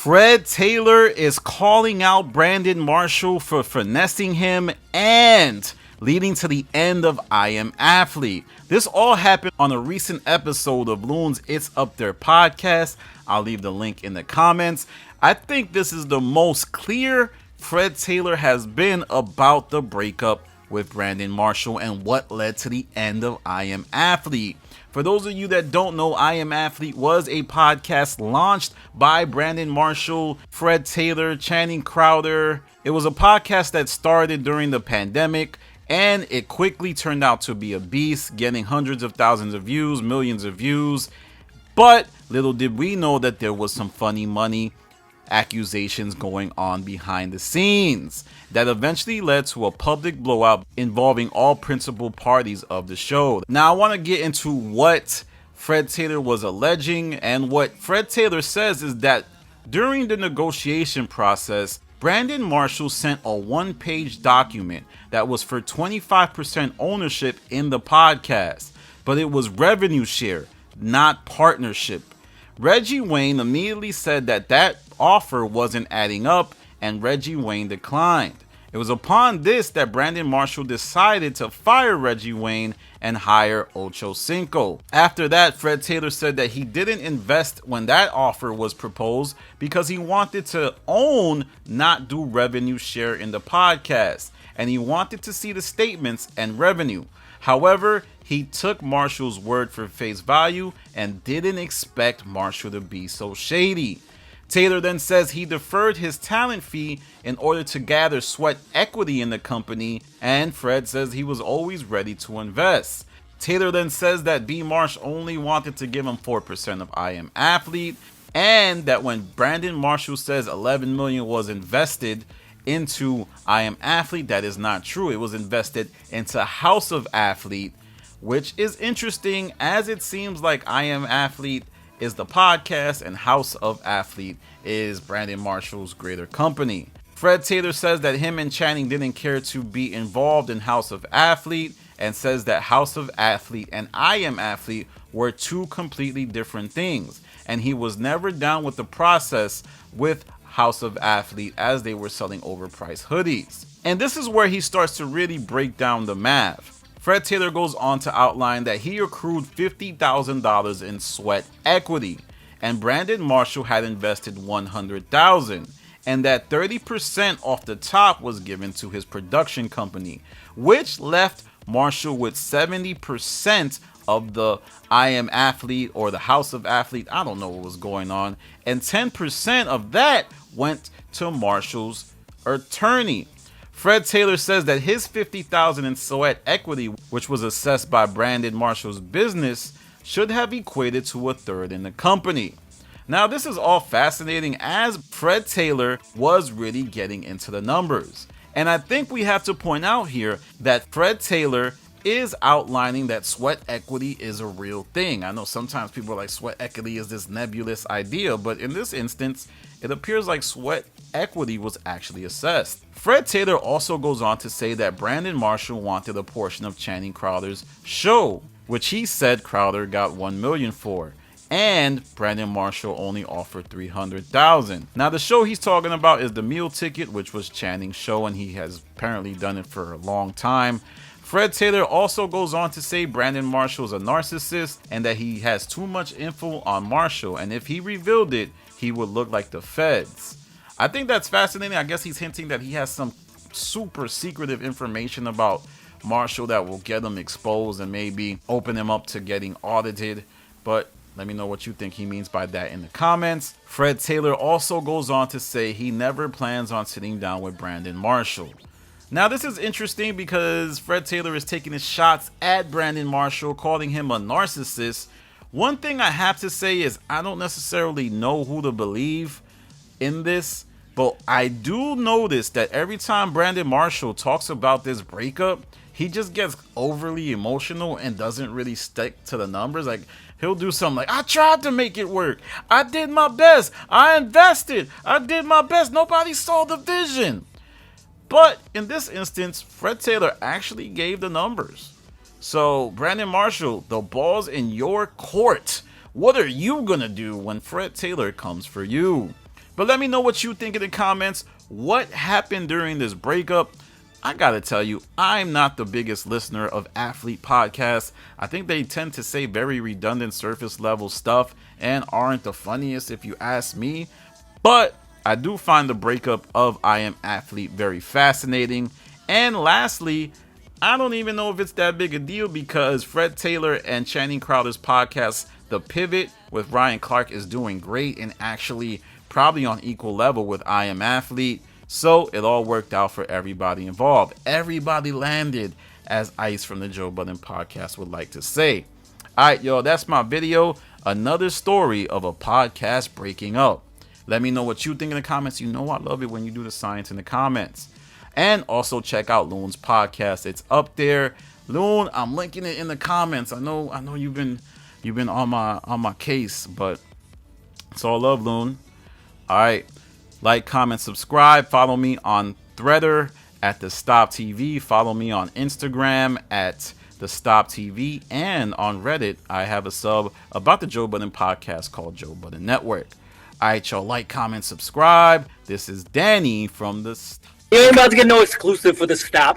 Fred Taylor is calling out Brandon Marshall for finessing him and leading to the end of I Am Athlete. This all happened on a recent episode of Loon's It's Up There podcast. I'll leave the link in the comments. I think this is the most clear Fred Taylor has been about the breakup with Brandon Marshall and what led to the end of I Am Athlete. For those of you that don't know, I Am Athlete was a podcast launched by Brandon Marshall, Fred Taylor, Channing Crowder. It was a podcast that started during the pandemic, and it quickly turned out to be a beast, getting hundreds of thousands of views, millions of views. But little did we know that there was some funny money accusations going on behind the scenes that eventually led to a public blowout involving all principal parties of the show. Now I want to get into what Fred Taylor was alleging, and what Fred Taylor says is that during the negotiation process, Brandon Marshall sent a one-page document that was for 25% ownership in the podcast, but it was revenue share, not partnership. Reggie Wayne immediately said that offer wasn't adding up, and Reggie Wayne declined. It was upon this that Brandon Marshall decided to fire Reggie Wayne and hire Ocho Cinco. After that, Fred Taylor said that he didn't invest when that offer was proposed because he wanted to own, not do revenue share in the podcast, and he wanted to see the statements and revenue. However, he took Marshall's word for face value and didn't expect Marshall to be so shady. Taylor then says he deferred his talent fee in order to gather sweat equity in the company, and Fred says he was always ready to invest. Taylor then says that B. Marsh only wanted to give him 4% of I Am Athlete, and that when Brandon Marshall says $11 million was invested into I Am Athlete, that is not true. It was invested into House of Athlete, which is interesting as it seems like I Am Athlete is the podcast and House of Athlete is Brandon Marshall's greater company. Fred Taylor says that him and Channing didn't care to be involved in House of Athlete, and says that House of Athlete and I Am Athlete were two completely different things, and he was never down with the process with House of Athlete as they were selling overpriced hoodies. And this is where he starts to really break down the math. Fred Taylor goes on to outline that he accrued $50,000 in sweat equity, and Brandon Marshall had invested $100,000, and that 30% off the top was given to his production company, which left Marshall with 70% of the I Am Athlete or the House of Athlete. I don't know what was going on, and 10% of that went to Marshall's attorney. Fred Taylor says that his $50,000 in sweat equity, which was assessed by Brandon Marshall's business, should have equated to a third in the company. Now, this is all fascinating as Fred Taylor was really getting into the numbers. And I think we have to point out here that Fred Taylor is outlining that sweat equity is a real thing. I know sometimes people are like sweat equity is this nebulous idea, but in this instance, it appears like sweat equity was actually assessed. Fred Taylor also goes on to say that Brandon Marshall wanted a portion of Channing Crowder's show, which he said Crowder got $1 million for, and Brandon Marshall only offered $300,000. Now the show he's talking about is The Meal Ticket, which was Channing's show, and he has apparently done it for a long time. Fred Taylor also goes on to say Brandon Marshall is a narcissist and that he has too much info on Marshall, and if he revealed it, he would look like the feds. I think that's fascinating. I guess he's hinting that he has some super secretive information about Marshall that will get him exposed and maybe open him up to getting audited. But let me know what you think he means by that in the comments. Fred Taylor also goes on to say he never plans on sitting down with Brandon Marshall. Now, this is interesting because Fred Taylor is taking his shots at Brandon Marshall, calling him a narcissist. One thing I have to say is I don't necessarily know who to believe in this, but I do notice that every time Brandon Marshall talks about this breakup, he just gets overly emotional and doesn't really stick to the numbers. Like, he'll do something like, I tried to make it work. I did my best. I invested. I did my best. Nobody saw the vision. But in this instance, Fred Taylor actually gave the numbers. So, Brandon Marshall, the ball's in your court. What are you going to do when Fred Taylor comes for you? But let me know what you think in the comments. What happened during this breakup? I gotta tell you, I'm not the biggest listener of athlete podcasts. I think they tend to say very redundant surface level stuff and aren't the funniest if you ask me. But I do find the breakup of I Am Athlete very fascinating. And lastly, I don't even know if it's that big a deal because Fred Taylor and Channing Crowder's podcast, The Pivot with Ryan Clark, is doing great and actually probably on equal level with I Am Athlete. So it all worked out for everybody involved. Everybody landed, as Ice from the Joe Budden Podcast would like to say. Alright, yo, that's my video. Another story of a podcast breaking up. Let me know what you think in the comments. You know I love it when you do the science in the comments. And also check out Loon's podcast. It's up there. Loon, I'm linking it in the comments. I know you've been on my case, but it's all love, Loon. Alright. Like, comment, subscribe. Follow me on Threader at The Stop TV. Follow me on Instagram at The Stop TV. And on Reddit, I have a sub about the Joe Budden Podcast called Joe Budden Network. Alright, y'all. Like, comment, subscribe. This is Danny from The Stop. You ain't about to get no exclusive for The Stop.